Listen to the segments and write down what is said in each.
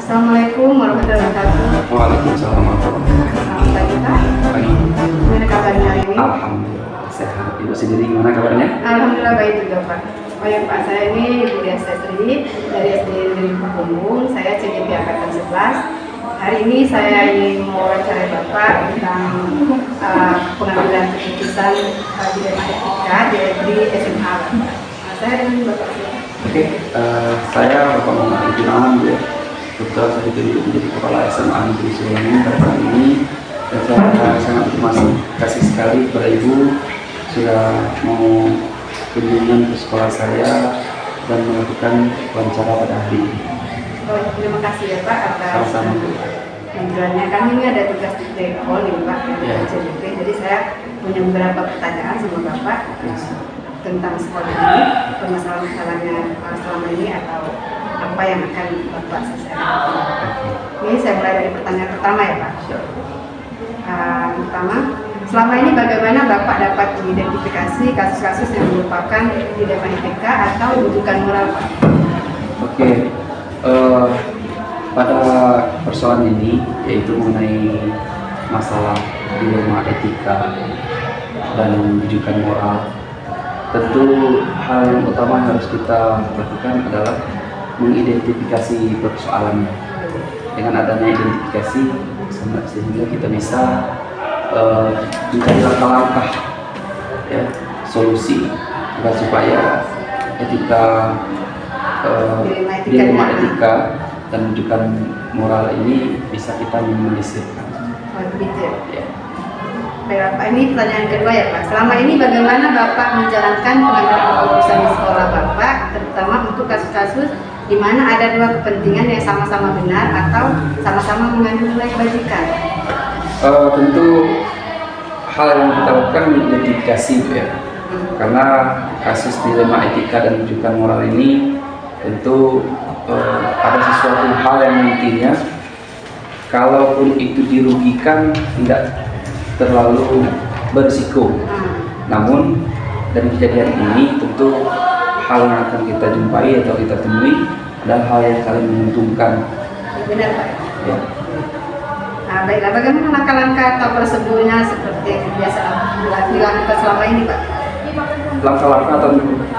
Assalamualaikum warahmatullahi wabarakatuh. Waalaikumsalam warahmatullahi wabarakatuh. Selamat pagi Pak. Pagi. Gimana kabarnya hari ini? Alhamdulillah sehat. Ibu sendiri gimana kabarnya? Alhamdulillah baik juga Pak. Oh ya Pak, saya ini Ibu Dias Sestri dari SD Negeri Punggung. Saya CGP Angkatan 11. Hari ini saya ingin mewawancarai Bapak tentang pengambilan keputusan dilema etika di SMA Bapak. Saya dengan Bapak. Oke, saya Bapak Muhammad Ibn ya. Kebetulan saya ditunjuk menjadi kepala SMA Negeri Sulangan pada pagi ini, dan saya sangat berterima kasih sekali kepada Ibu sudah mau kunjungan ke sekolah saya dan melakukan wawancara pada hari ini. Oh, terima kasih ya Pak atas Sama-sama. panggilannya. Kami ini ada tugas di Tekol nih Pak Ya. dari CGP. Jadi saya punya beberapa pertanyaan sama Bapak tentang sekolah ini, permasalahan-masalahnya selama ini atau apa yang akan Bapak selesaikan. Ini saya mulai dari pertanyaan pertama ya Pak. Pertama, selama ini bagaimana Bapak dapat mengidentifikasi kasus-kasus yang merupakan dilema etika atau rujukan moral Pak? Oke, pada persoalan ini yaitu mengenai masalah dilema etika dan rujukan moral, tentu hal yang utama yang harus kita lakukan adalah mengidentifikasi persoalannya. Dengan adanya identifikasi, sehingga kita bisa mencari langkah-langkah ya, solusi agar supaya dilema etika dan rujukan moral ini bisa kita minimalisirkan. Oh, begitu ya. Ya. Baik, Pak, ini pertanyaan kedua ya Pak. Selama ini bagaimana Bapak menjalankan pengambilan keputusan di sekolah Bapak, terutama untuk kasus-kasus di mana ada dua kepentingan yang sama-sama benar atau sama-sama mengandung nilai kebajikan? Tentu hal yang kita lakukan mengidentifikasi ya. Karena kasus dilema etika dan rujukan moral ini tentu ada sesuatu hal yang nantinya kalaupun itu dirugikan tidak terlalu berisiko. Namun dari kejadian ini tentu hal yang akan kita jumpai atau kita temui adalah hal yang saling menguntungkan. Benar Pak. Ya. Nah, baiklah, bagaimana langkah-langkah atau prosedurnya seperti yang biasa dilakukan selama ini Pak? Langkah-langkah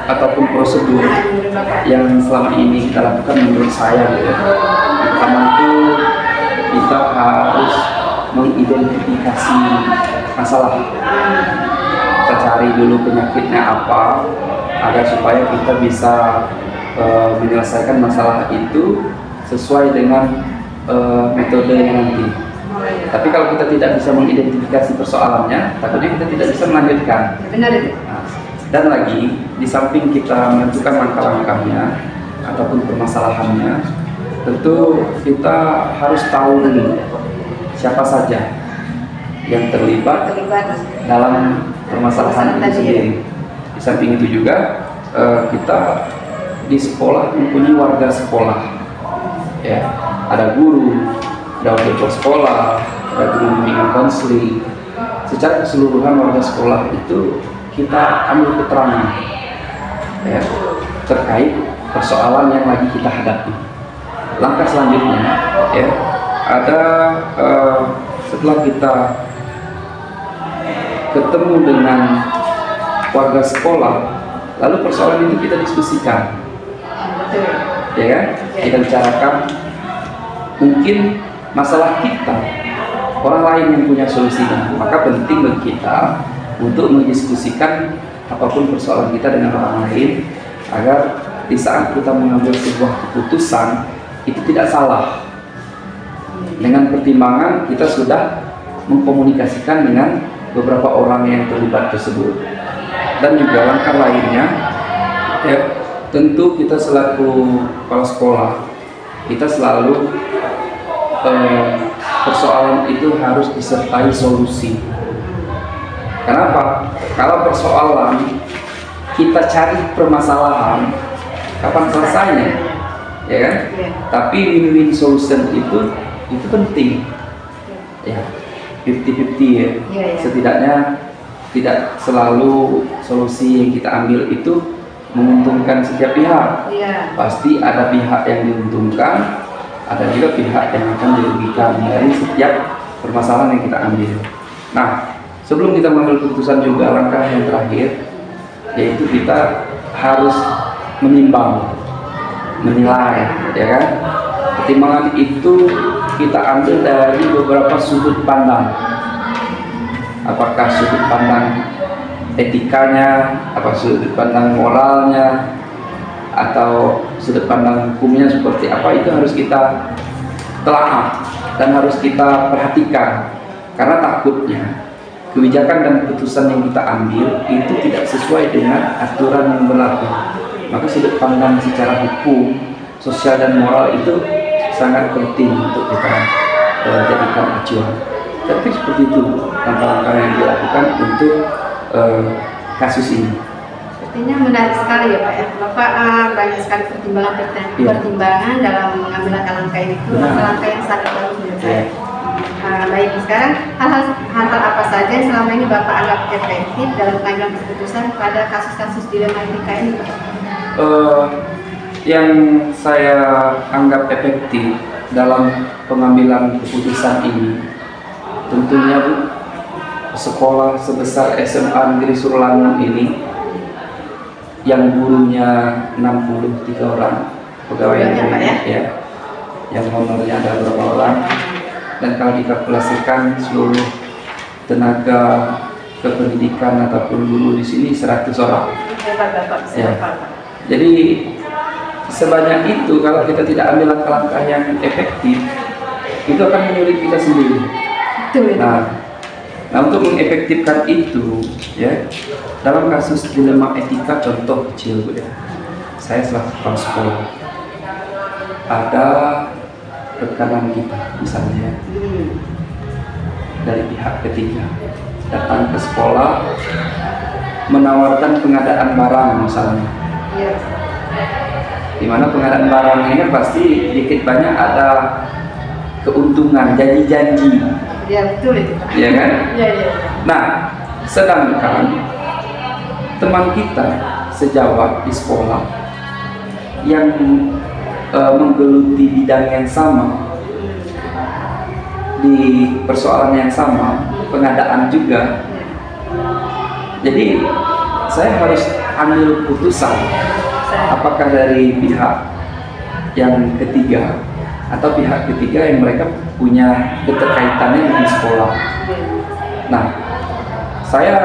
ataupun prosedur Menurut Bapak. yang selama ini kita lakukan menurut saya ya. Pertama itu kita harus mengidentifikasi masalah. Kita cari dulu penyakitnya apa agar supaya kita bisa menyelesaikan masalah itu sesuai dengan metodenya nanti. Tapi kalau kita tidak bisa mengidentifikasi persoalannya, takutnya kita tidak bisa melanjutkan. Benar itu. Dan lagi, di samping kita menentukan langkah-langkahnya ataupun permasalahannya, tentu kita harus tahu dulu siapa saja yang terlibat dalam permasalahan itu sendiri. Di samping itu juga kita di sekolah mempunyai warga sekolah, ya, ada guru, ada wakil sekolah, ada guru bimbingan konseling. Secara keseluruhan warga sekolah itu kita ambil keterangan ya, terkait persoalan yang lagi kita hadapi. Langkah selanjutnya ya, ada setelah kita ketemu dengan warga sekolah, lalu persoalan itu kita diskusikan. Ya kan? Kita bicarakan mungkin masalah kita, orang lain yang punya solusinya. Maka penting bagi kita untuk mendiskusikan apapun persoalan kita dengan orang lain, agar di saat kita mengambil sebuah keputusan itu tidak salah. Dengan pertimbangan kita sudah mengkomunikasikan dengan beberapa orang yang terlibat tersebut. Dan juga langkah lainnya ya, tentu kita selaku kepala sekolah, kita selalu persoalan itu harus disertai solusi. Kenapa? Kalau persoalan kita cari permasalahan, kapan selesainya? Ya kan? Tapi win-win solution itu penting. Ya, 50-50 ya. Setidaknya tidak selalu solusi yang kita ambil itu menguntungkan setiap pihak. Pasti ada pihak yang diuntungkan, ada juga pihak yang akan dirugikan dari setiap permasalahan yang kita ambil. Nah, sebelum kita mengambil keputusan juga langkah yang terakhir yaitu kita harus menimbang, menilai, ya kan? Pertimbangan itu kita ambil dari beberapa sudut pandang. Apakah sudut pandang etikanya, apa sudut pandang moralnya, atau sudut pandang hukumnya seperti apa, itu harus kita telaah dan harus kita perhatikan, karena takutnya kebijakan dan keputusan yang kita ambil itu tidak sesuai dengan aturan yang berlaku. Maka sudut pandang secara hukum, sosial dan moral itu sangat penting untuk kita jadikan acuan. Tapi seperti itu langkah-langkah yang dilakukan untuk kasus ini. Sepertinya menarik sekali ya Pak ya. Bapak banyak sekali pertimbangan dalam mengambil langkah-langkah ini. Langkah-langkah yang sangat bagus menurut saya. Baik, sekarang hal-hal apa saja yang selama ini Bapak anggap efektif dalam pengambilan keputusan pada kasus-kasus dilema etika ini Pak? Yang saya anggap efektif dalam pengambilan keputusan ini tentunya Bu, sekolah sebesar SMA Negeri Surulangun ini yang gurunya 63 orang, pegawai negeri ya, yang honornya ada berapa orang, dan kalau dikalkulasikan seluruh tenaga kependidikan ataupun guru di sini 100 orang. Ya. Jadi sebanyak itu kalau kita tidak ambil langkah-langkah yang efektif, itu akan menyulit kita sendiri. Nah, untuk mengefektifkan itu, ya, dalam kasus dilema etika contoh kecil Bu ya, saya selaku kepala sekolah, ada rekanan kita misalnya dari pihak ketiga datang ke sekolah menawarkan pengadaan barang misalnya, di mana pengadaan barang ini pasti dikit banyak ada keuntungan, janji-janji. Ya betul itu Pak. Iya kan? Iya. Nah, sedangkan teman kita sejawat di sekolah yang menggeluti bidang yang sama, di persoalan yang sama, pengadaan juga. Jadi saya harus ambil putusan apakah dari pihak yang ketiga atau pihak ketiga yang mereka punya keterkaitannya dengan sekolah. Nah, saya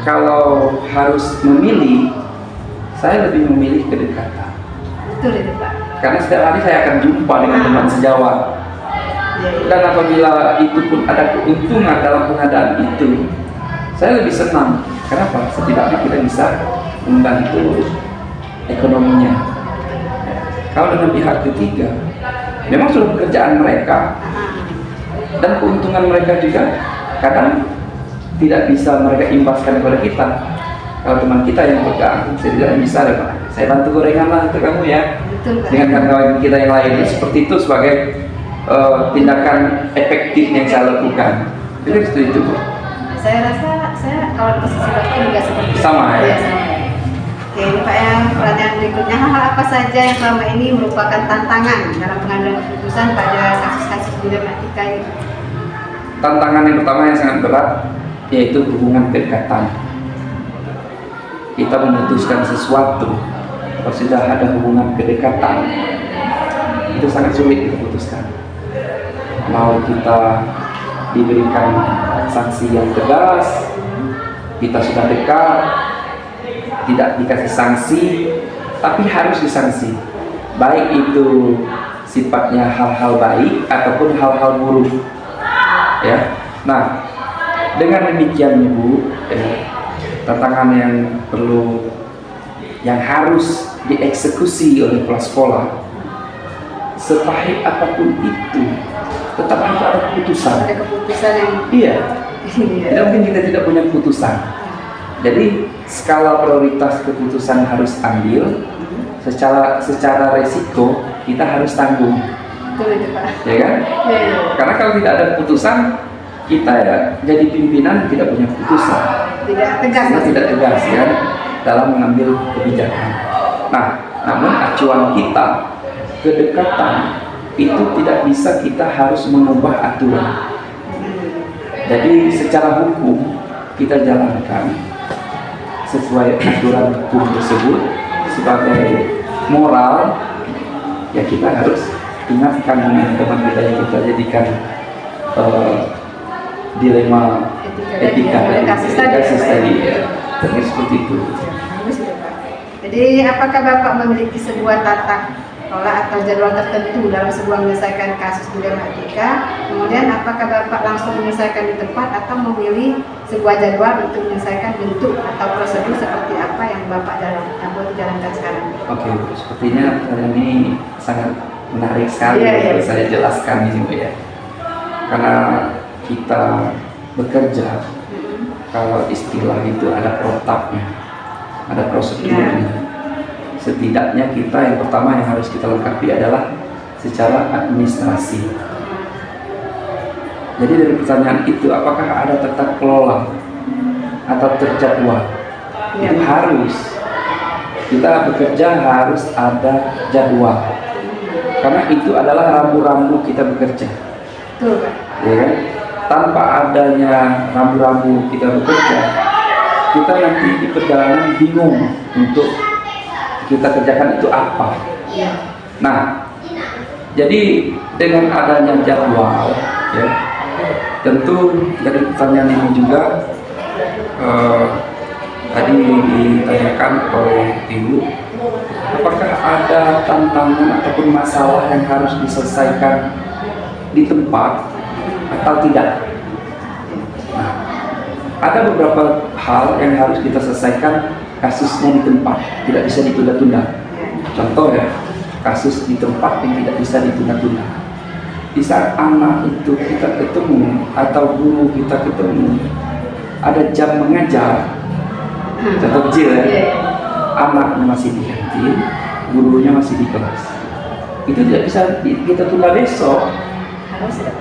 kalau harus memilih, saya lebih memilih kedekatan. Betul itu Pak. Karena setiap hari saya akan jumpa dengan teman sejawat. Dan apabila itu pun ada keuntungan dalam pengadaan itu, saya lebih senang. Kenapa? Setidaknya kita bisa membantu ekonominya. Kalau dengan pihak ketiga, memang sudah pekerjaan mereka dan keuntungan mereka juga kadang tidak bisa mereka imbaskan kepada kita. Kalau teman kita yang pegang, setidaknya bisa deh Pak, saya bantu gorengan lah untuk kamu ya. Betul, Pak. Dengan kawan-kawan kita yang lain, seperti itu sebagai tindakan efektif yang saya lakukan. Jadi itu Bu. Saya rasa saya kalau posisi Bapak juga seperti itu. Sama ya? Sama ya. Oke, ini Pak yang pertanyaan berikutnya, hal-hal apa saja yang selama ini merupakan tantangan dalam pengambilan keputusan pada kasus-kasus dilema etika ini? Tantangan yang pertama yang sangat berat yaitu hubungan kedekatan. Kita memutuskan sesuatu, kalau sudah ada hubungan kedekatan, itu sangat sulit kita putuskan. Mau kita diberikan sanksi yang tegas, kita sudah dekat, tidak dikasih sanksi, tapi harus disanksi. Baik itu sifatnya hal-hal baik ataupun hal-hal buruk. Ya. Nah, dengan demikian Bu, tantangan yang harus dieksekusi oleh kepala sekolah, sepahit apapun itu, tetap harus ada keputusan. Ada keputusan yang Iya. Tidak mungkin kita tidak punya keputusan. Jadi skala prioritas keputusan harus ambil. Secara resiko kita harus tanggung. betul itu Pak. Ya kan? Ya. Karena kalau tidak ada keputusan, kita ya jadi pimpinan tidak punya keputusan. Tidak tegas. Kita tidak tegas ya dalam mengambil kebijakan. Nah, namun acuan kita kedekatan itu tidak bisa kita harus mengubah aturan. Jadi secara hukum kita jalankan sesuai aturan hukum tersebut. Sebagai moral ya kita harus ingatkan teman kita yang kita jadikan dilema etika kasus tadi ya. Terus seperti itu. Bagus itu, Pak. Jadi apakah Bapak memiliki sebuah tata kelola atau jadwal tertentu dalam sebuah menyelesaikan kasus dilema etika? Kemudian apakah Bapak langsung menyelesaikan di tempat atau memilih sebuah jadwal untuk menyelesaikan bentuk atau prosedur seperti apa yang Bapak jalankan sekarang? Oke, sepertinya ini sangat menarik sekali Iya. saya jelaskan ini Bu ya. Karena kita bekerja, kalau istilah itu ada protapnya, ada prosedurnya. Setidaknya kita yang pertama yang harus kita lengkapi adalah secara administrasi. Jadi dari pertanyaan itu, apakah ada tata kelola atau terjadwal? Ya. Itu harus. Kita bekerja harus ada jadwal. Karena itu adalah rambu-rambu kita bekerja. Betul, Pak. Ya kan? Tanpa adanya rambu-rambu kita bekerja, kita nanti di perjalanan bingung untuk kita kerjakan itu apa. Ya. Nah, jadi dengan adanya jadwal, ya, tentu dari pertanyaan ini juga tadi ditanyakan oleh Ibu, apakah ada tantangan ataupun masalah yang harus diselesaikan di tempat atau tidak? Nah, ada beberapa hal yang harus kita selesaikan kasusnya di tempat, tidak bisa ditunda-tunda. Contoh ya, kasus di tempat yang tidak bisa ditunda-tunda. Di saat anak itu kita ketemu atau guru kita ketemu, ada jam mengajar. Contoh kecil ya, anaknya masih di kantin, gurunya masih di kelas. Itu tidak bisa kita tunda besok.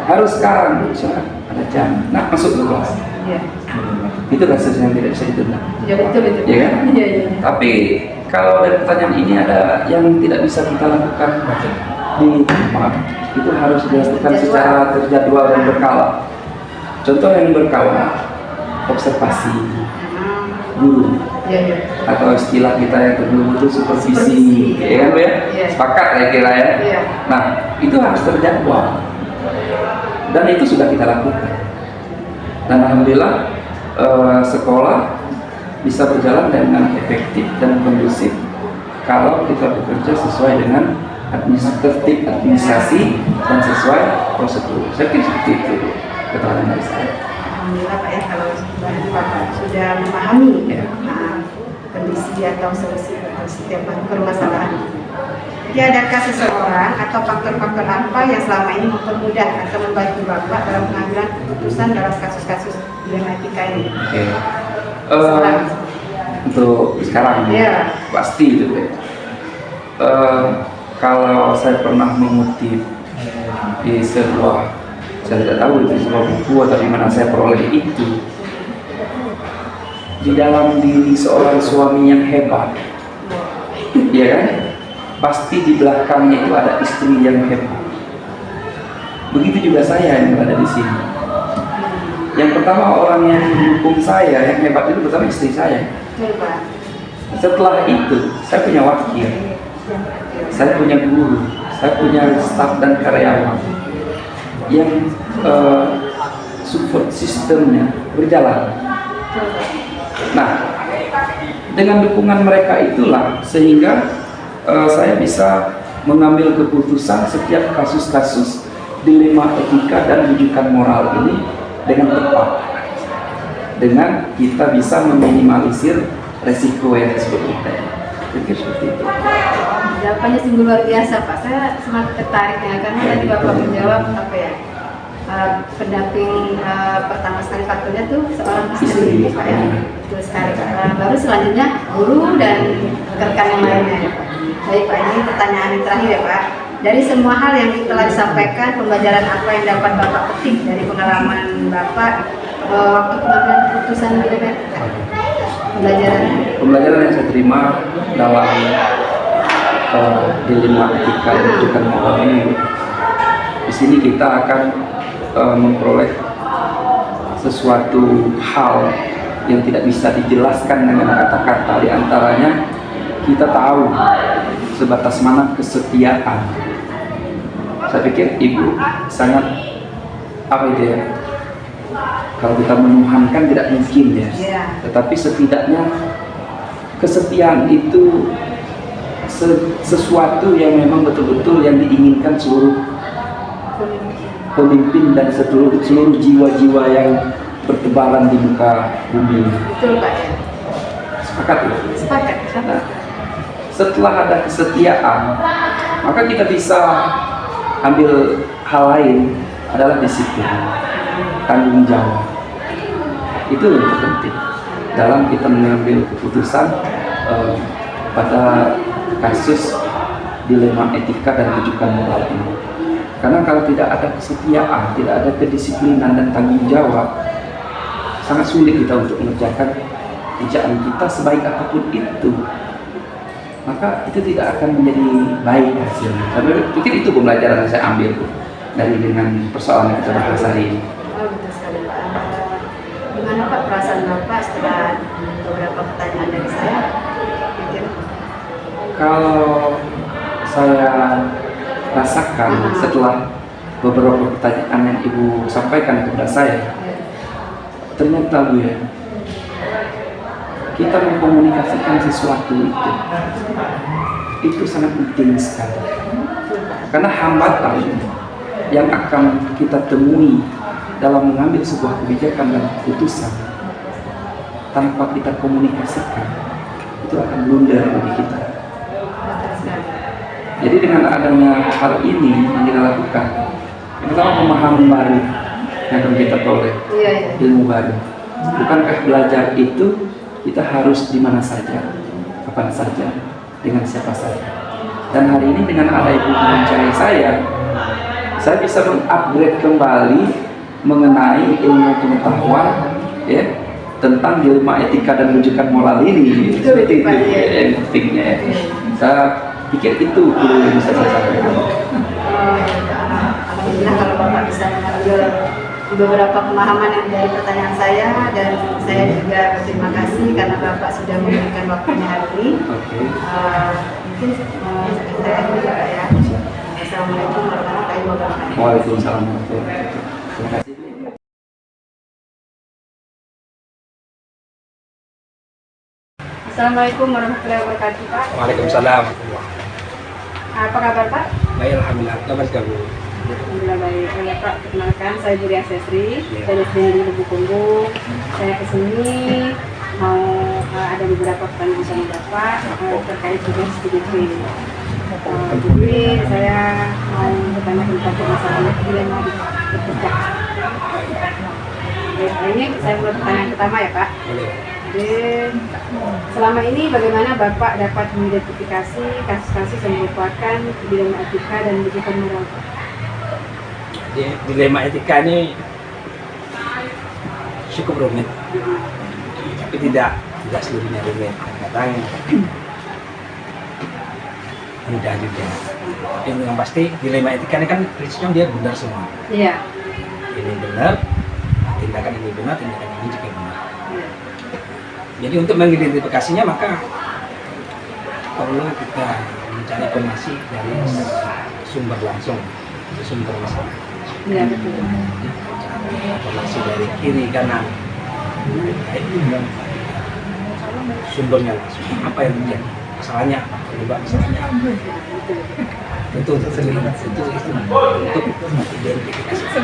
Harus sekarang, misalnya ada jam. Nah, masuk ke kelas. Ya. Itu kasus yang tidak bisa ditunda. Ya betul itu. Ya kan? Iya, iya. Tapi kalau dari pertanyaan ini ada yang tidak bisa kita lakukan di tempat, itu harus dilakukan secara terjadwal dan berkala. Contoh yang berkala, observasi guru, Iya. atau istilah kita yang terdahulu itu supervisi, ya kan Bu ya? Iya. Sepakat saya kira ya. Iya. Nah, itu harus terjadwal dan itu sudah kita lakukan. Dan alhamdulillah sekolah bisa berjalan dengan efektif dan kondusif kalau kita bekerja sesuai dengan administrasi dan sesuai prosedur. Saya kira seperti itu keterangan dari saya. Alhamdulillah Pak ya, kalau Bapak sudah memahami Ya. kondisi atau solusi setiap permasalahan. Jadi adakah seseorang atau faktor-faktor apa yang selama ini mempermudah atau membantu Bapak dalam pengambilan keputusan dalam kasus-kasus dilema etika ini? Oke. Sekarang. Untuk sekarang Ya. pasti itu ya. Kalau saya pernah mengutip di sebuah, saya tidak tahu itu sebuah buku atau di mana saya peroleh itu, di dalam diri seorang suami yang hebat, ya kan, pasti di belakangnya itu ada istri yang hebat. Begitu juga saya yang berada di sini. Yang pertama orang yang mendukung saya yang hebat itu pertama istri saya. Betul, Pak. Setelah itu saya punya wakil, saya punya guru, saya punya staf dan karyawan yang support sistemnya berjalan. Nah, dengan dukungan mereka itulah sehingga saya bisa mengambil keputusan setiap kasus-kasus dilema etika dan rujukan moral ini dengan tepat, dengan kita bisa meminimalisir resiko yang disebut tadi. Pikir seperti itu. Jawabannya sungguh luar biasa Pak. Saya sangat tertarik ya karena tadi Bapak menjawab apa ya, pendamping pertama sekali faktornya tuh seorang istri Pak ya. Betul sekali Pak. Baru selanjutnya guru dan rekan yang lainnya ya Pak. Baik Pak, ini pertanyaan yang terakhir ya Pak. Dari semua hal yang telah disampaikan, pembelajaran apa yang dapat Bapak petik dari pengalaman Bapak waktu pengambilan keputusan dilema etika? Pembelajaran yang saya terima dalam dilema etika dan rujukan moral ini, sini kita akan memperoleh sesuatu hal yang tidak bisa dijelaskan dengan kata-kata. Di antaranya kita tahu sebatas mana kesetiaan. Saya pikir ibu sangat apa itu ya? Kalau kita menuhankan tidak mungkin ya. Tetapi setidaknya kesetiaan itu sesuatu yang memang betul-betul yang diinginkan seluruh pemimpin dan seluruh jiwa-jiwa yang bertebaran di muka bumi. Betul Pak ya. Sepakat ya? Sepakat. Nah, setelah ada kesetiaan, maka kita bisa ambil hal lain adalah disiplin, tanggung jawab. Itu yang penting dalam kita mengambil keputusan pada kasus dilema etika dan rujukan moral ini. Karena kalau tidak ada kesetiaan, tidak ada kedisiplinan dan tanggung jawab, sangat sulit kita untuk mengerjakan pekerjaan kita sebaik apapun itu. Maka itu tidak akan menjadi baik hasilnya. Saya pikir itu pembelajaran yang saya ambil dari dengan persoalan yang kita bahas hari ini. Oh, betul sekali Pak. Gimana Pak perasaan Bapak setelah beberapa pertanyaan dari saya? Mungkin. Kalau saya rasakan setelah beberapa pertanyaan yang Ibu sampaikan kepada saya, ternyata Bu ya, kita mengkomunikasikan sesuatu itu sangat penting sekali. Karena hambatan yang akan kita temui dalam mengambil sebuah kebijakan dan keputusan tanpa kita komunikasikan, itu akan blunder bagi kita. Jadi dengan adanya hal ini yang kita lakukan, pertama pemahaman baru yang akan kita peroleh, ilmu baru. Bukankah belajar itu kita harus di mana saja, kapan saja, dengan siapa saja. Dan hari ini dengan ada Ibu mewawancarai saya bisa mengupgrade kembali mengenai ilmu pengetahuan ya tentang dilema etika dan rujukan moral ini. Seperti itu yang pentingnya ya. Saya pikir itu perlu yang bisa saya sampaikan. Alhamdulillah kalau Bapak bisa mengambil beberapa pemahaman yang dari pertanyaan saya, dan saya juga berterima kasih karena Bapak sudah memberikan waktunya hari ini. Mungkin saya juga ya. Assalamualaikum warahmatullahi wabarakatuh. Waalaikumsalam warahmatullahi wabarakatuh. Terima kasih. Assalamualaikum warahmatullahi wabarakatuh Pak. Waalaikumsalam. Apa kabar Pak? Baik, alhamdulillah. Kabar kamu? Alhamdulillah baik. Pak, perkenalkan saya Julia Sesri dari SD Lubuk Kumbung. Saya kesini mau ada beberapa pertanyaan sama Bapak terkait dengan studi ini. Jadi saya mau bertanya tentang permasalahan dilema bekerja. Ini saya mulai pertanyaan pertama ya Pak. Boleh. Jadi, selama ini bagaimana Bapak dapat mengidentifikasi kasus-kasus yang merupakan dilema etika dan rujukan moral? Dilema etika ini cukup rumit, tapi tidak seluruhnya rumit. Kadang mudah juga. Tapi yang pasti dilema etika ini kan prinsipnya dia benar semua. Iya. Ini benar, tindakan ini benar, tindakan ini juga benar. Iya. Jadi untuk mengidentifikasinya maka perlu kita mencari informasi dari sumber langsung, sumber masalah. Iya betul. Informasi dari kiri kanan, sumbernya langsung. Apa yang terjadi? Masalahnya apa? Penyebab masalahnya apa? Itu untuk identifikasi.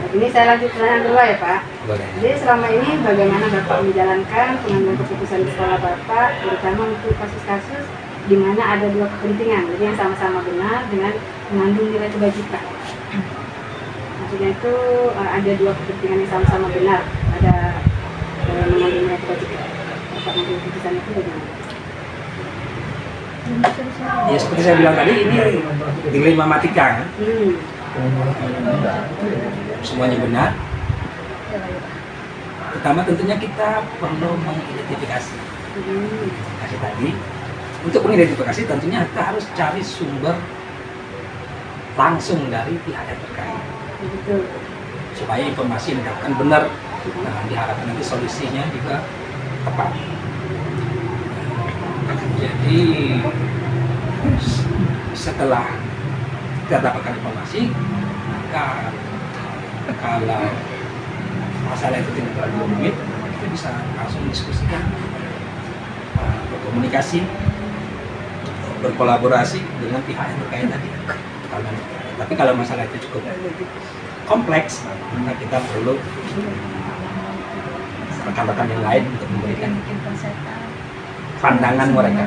Ini saya lanjut pertanyaan kedua ya Pak. Boleh. Jadi selama ini bagaimana Bapak menjalankan pengambilan keputusan di sekolah Bapak, terutama untuk kasus-kasus di mana ada dua kepentingan, jadi yang sama-sama benar dengan mengandung nilai kebajikan. Maksudnya itu ada dua kepentingan yang sama-sama benar, ada mengandung nilai kebajikan. Bapak mengambil keputusan itu bagaimana? Ya seperti saya bilang tadi, ini dilema matika kan? Semuanya benar. Pertama tentunya kita perlu mengidentifikasi. Identifikasi tadi. Untuk mengidentifikasi tentunya kita harus cari sumber langsung dari pihak yang terkait Betul. supaya informasi yang didapatkan benar. Nah, diharapkan nanti solusinya juga tepat. Jadi setelah kita dapatkan informasi, maka kalau masalah itu tidak terlalu rumit, kita bisa langsung diskusikan, berkomunikasi, berkolaborasi dengan pihak yang terkait tadi. Tapi kalau masalah itu cukup kompleks, maka kita perlu rekan-rekan yang lain untuk memberikan pandangan mereka.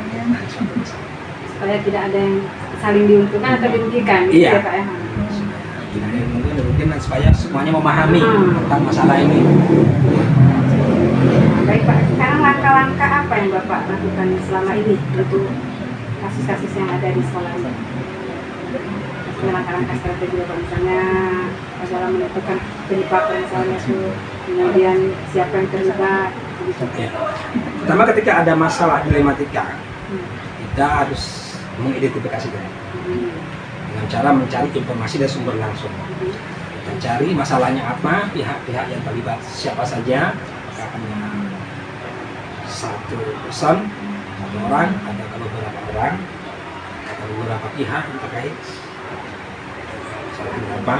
Supaya tidak ada yang saling diuntungkan atau dirugikan. Iya. Ya, Pak ya. Tidak ada yang mungkin dan supaya semuanya memahami tentang masalah ini. Baik Pak, sekarang langkah-langkah apa yang Bapak lakukan selama ini untuk kasus-kasus yang ada di sekolah ini? Maksudnya langkah-langkah strategi Bapak, misalnya dalam menentukan penyebab misalnya itu, kemudian siapa yang terlibat, gitu. Ya. Pertama, ketika ada masalah dilematika, kita harus mengidentifikasi dulu dengan cara mencari informasi dari sumber langsung. Kita cari masalahnya apa, pihak-pihak yang terlibat siapa saja, apakah hanya satu person, satu orang, atau beberapa orang, atau beberapa pihak yang terkait masalahnya apa.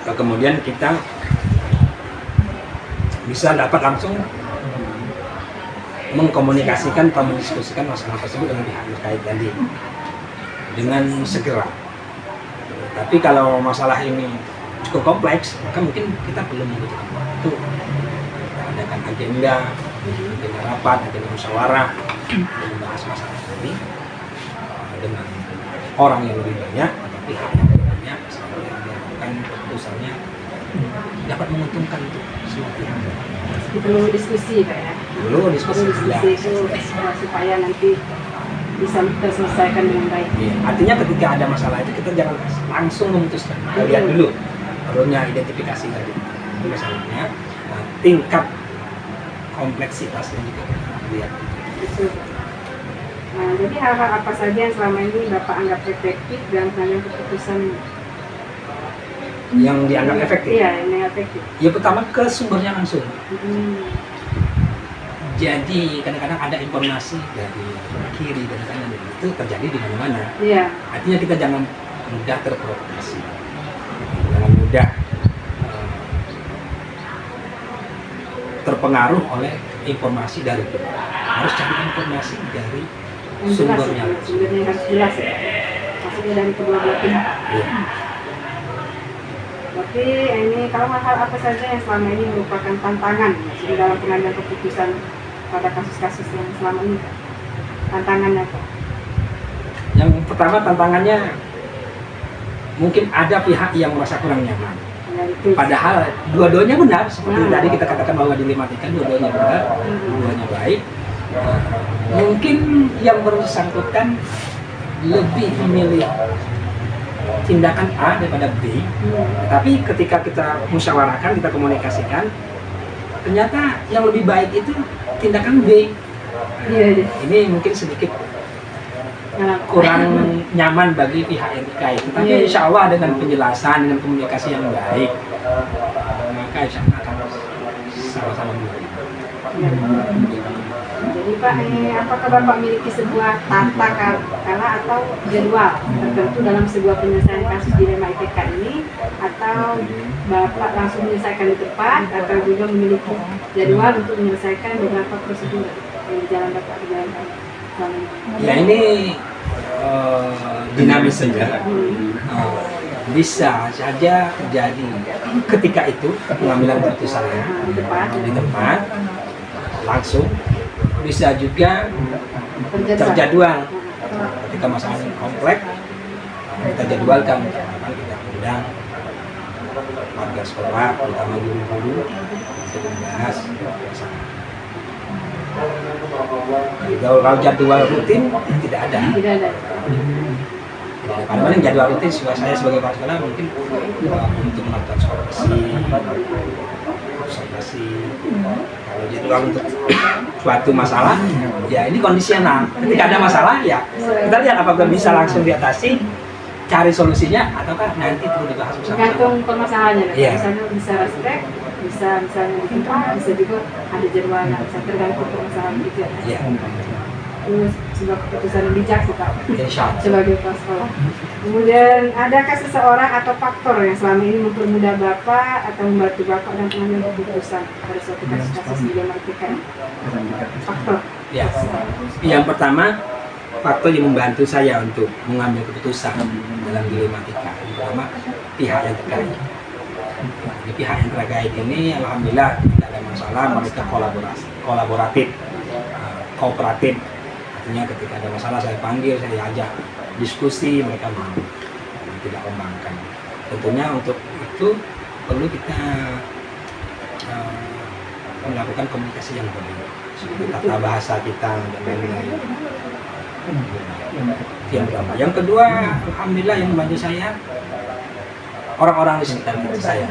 Kemudian kita bisa dapat langsung mengkomunikasikan atau mendiskusikan masalah tersebut dengan pihak terkait tadi dengan segera. Tapi kalau masalah ini cukup kompleks, maka mungkin kita belum membutuhkan waktu. Kita adakan agenda rapat, agenda musyawarah untuk membahas masalah tadi dengan orang yang lebih banyak atau pihak yang lebih banyak, sampai dilakukan keputusannya dapat menguntungkan untuk semua pihak. Perlu diskusi Pak ya. Perlu diskusi itu supaya nanti bisa terselesaikan dengan baik. Ya, artinya ketika ada masalah itu kita jangan langsung memutuskan. Kita lihat dulu, perlunya identifikasi tadi masalahnya, tingkat kompleksitasnya juga kita lihat. Betul. Nah, jadi hal-hal apa saja yang selama ini Bapak anggap efektif dalam pengambilan keputusan? Yang dianggap efektif? Iya, yang efektif. Ya, pertama ke sumbernya langsung. Jadi kadang-kadang ada informasi dari kiri dan kanan, itu terjadi di mana-mana. Iya. Artinya kita jangan mudah terprovokasi, jangan mudah terpengaruh oleh informasi dari luar. Harus cari informasi dari sumbernya langsung. Sumbernya harus jelas ya. Maksudnya dari kedua belah pihak. Iya. Tapi ini kalau hal-hal apa saja yang selama ini merupakan tantangan maksudnya dalam pengambilan keputusan pada kasus-kasus yang selama ini, tantangannya apa? Yang pertama tantangannya mungkin ada pihak yang merasa kurang nyaman. Ya, itu. Padahal dua-duanya benar, seperti tadi kita katakan bahwa dilematika dua-duanya benar, dua-duanya baik. Mungkin yang bersangkutan lebih memilih tindakan A daripada B, tapi ketika kita musyawarahkan, kita komunikasikan, ternyata yang lebih baik itu tindakan B. Iya. Ini mungkin sedikit kurang nyaman bagi pihak yang terkait. Tapi insya Allah dengan penjelasan, dengan komunikasi yang baik, maka insya Allah akan sama-sama baik. Jadi Pak, apakah Bapak memiliki sebuah tata kala atau jadwal tertentu dalam sebuah penyelesaian kasus dilema IPK ini, atau Bapak langsung menyelesaikan di tempat, atau juga memiliki jadwal untuk menyelesaikan beberapa prosedur yang berjalan Bapak jalankan? Ya ini dinamis saja. Bisa saja terjadi ketika itu pengambilan keputusannya di tempat langsung, bisa juga terjadwal ketika masalahnya kompleks, kita jadwalkan, kita undang warga sekolah, terutama guru-guru untuk membahas masalah. Kalau jadwal rutin tidak ada. Tidak ada. Paling jadwal rutin saya sebagai kepala sekolah mungkin untuk melakukan observasi. Kalau jadwal untuk suatu masalah, ya ini kondisional. Ketika ada masalah, ya kita lihat apakah bisa langsung diatasi cari solusinya ataukah nanti perlu dibahas bersama-sama? Tergantung permasalahannya. Iya. Misalnya bisa respect, bisa misalnya diminta, bisa juga ada jadwalnya, bisa tergantung permasalahan itu. Iya. Itu sebuah keputusan yang bijak sih Pak Insya Allah. sebagai kepala sekolah. Kemudian adakah seseorang atau faktor yang selama ini mempermudah Bapak atau membantu Bapak dalam pengambilan keputusan pada suatu kasus-kasus di Dilematika? Faktor. Ya. Yang pertama, faktor yang membantu saya untuk mengambil keputusan dalam dilematika. Yang pertama, pihak yang terkait. Jadi pihak yang terkait ini, alhamdulillah tidak ada masalah, mereka kolaboratif, kooperatif. Artinya ketika ada masalah saya panggil, saya ajak diskusi, mereka mau, tidak membangkang. Tentunya untuk itu perlu kita melakukan komunikasi yang baik, seperti tata bahasa kita dan lain-lain. Yang pertama. Yang kedua, alhamdulillah yang membantu saya orang-orang di sekitar saya,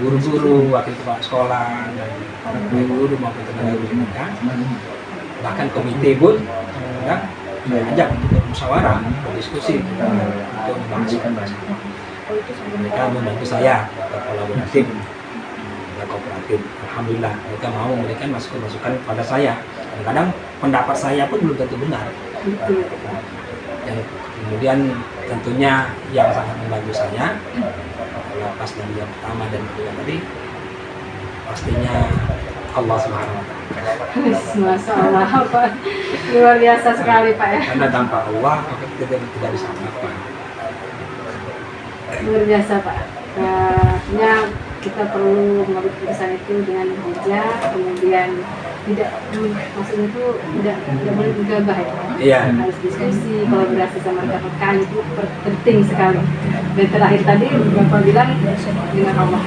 guru-guru, wakil kepala sekolah, dan guru maupun tenaga pendidikan, bahkan komite pun ya, saya ajak untuk bermusyawarah, berdiskusi untuk membahas. Mereka membantu saya kolaboratif, kooperatif. Alhamdulillah mereka mau memberikan masukan-masukan kepada saya. Kadang-kadang pendapat saya pun belum tentu benar. Yang kemudian tentunya yang sangat membantu saya lepas dari yang pertama dan kedua tadi pastinya Allah Subhanahu wa Ta'ala. Masya Allah Pak, luar biasa sekali Pak ya. Karena tanpa Allah kita tidak bisa apa-apa. Luar biasa Pak. Artinya kita perlu mengambil keputusan itu dengan bijak, kemudian tidak maksudnya itu tidak boleh gegabah ya. Iya. Harus diskusi, kolaborasi sama rekan-rekan itu penting sekali. Dan terakhir tadi Bapak bilang dengan Allah.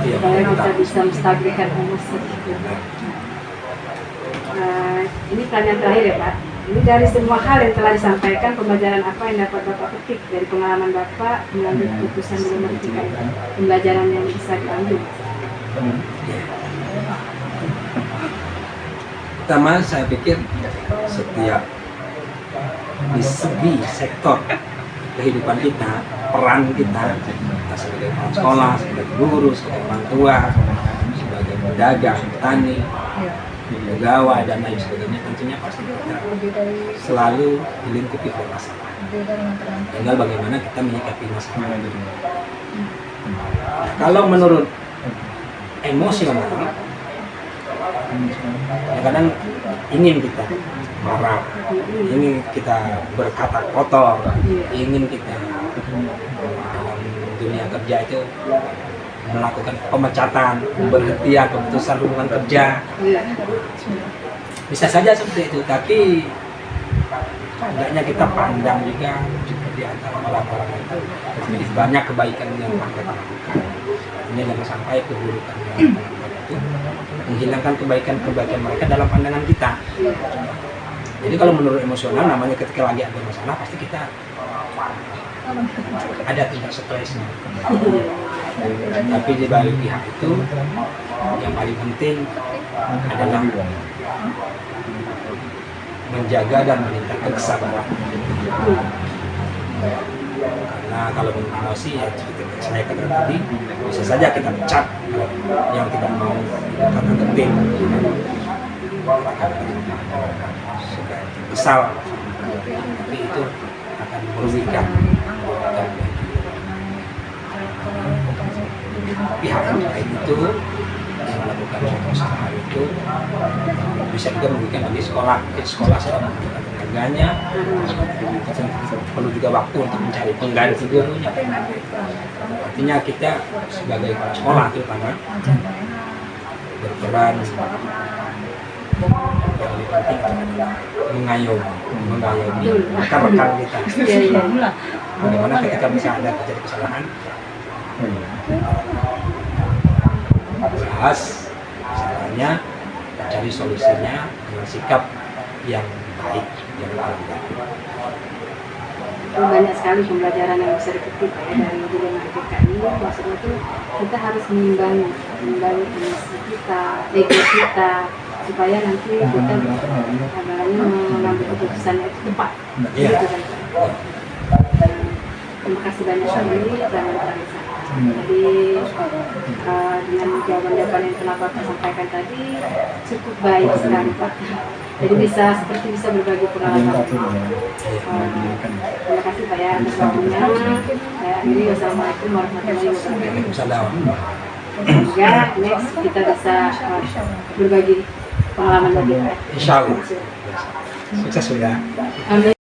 Iya. Supaya kita bisa menstabilkan emosi. Ini pertanyaan terakhir ya Pak. Ini dari semua hal yang telah disampaikan, pembelajaran apa yang dapat Bapak petik dari pengalaman Bapak mengambil keputusan di Dilematika ini? Pembelajaran yang bisa diambil. Pertama saya pikir setiap di segi sektor kehidupan kita, peran kita sebagai kepala sekolah, sebagai guru, sebagai orang tua, sebagai pedagang, petani, pegawai dan lain sebagainya, tentunya pasti kita selalu dilingkupi oleh masalah. Tinggal bagaimana kita menyikapi masalah. Kalau menurut emosional, kadang ingin kita marah, ingin kita berkata kotor, ingin kita dalam dunia kerja itu melakukan pemecatan, pemberhentian, keputusan hubungan kerja. Bisa saja seperti itu, tapi hendaknya kita pandang juga di antara orang-orang itu lebih banyak kebaikan yang mereka lakukan. Ini jangan sampai keburukan yang itu menghilangkan kebaikan-kebaikan mereka dalam pandangan kita. Jadi kalau menurut emosional, namanya ketika lagi ada masalah pasti kita ada tingkat stresnya. Tapi di balik pihak itu yang paling penting adalah menjaga dan meningkatkan kesabaran. Karena kalau emosi ya seperti saya katakan tadi, bisa saja kita pecat yang tidak mau kata tertib, kesal, tapi itu akan merugikan pihak yang lain itu yang melakukan suatu usaha itu bisa juga merugikan bagi sekolah. Jadi sekolah sedang membutuhkan tenaganya, perlu juga waktu untuk mencari pengganti gurunya. Artinya kita sebagai kepala sekolah terutama berperan yang lebih penting adalah mengayomi rekan-rekan kita. Bagaimana ketika bisa ada terjadi kesalahan, bahas kesalahannya, cari solusinya dengan sikap yang baik, yang baik. Banyak sekali pembelajaran yang bisa dipetik ya dari Dilematika ini. Maksudnya itu kita harus mengimbangi emosi kita, ego kita, supaya nanti kita mengambil keputusannya itu tepat. Iya. Gitu kan. Terima kasih banyak sekali dan Tarisa. Jadi dengan jawaban-jawaban yang telah Bapak sampaikan tadi cukup baik sekali Pak. Jadi seperti bisa berbagi pengalaman. Terima kasih Pak ya atas waktunya. Saya akhiri, wassalamualaikum warahmatullahi wabarakatuh. Assalamualaikum. Semoga next kita bisa berbagi pengalaman lagi Pak. Insya Allah. Sukses sudah. Amin.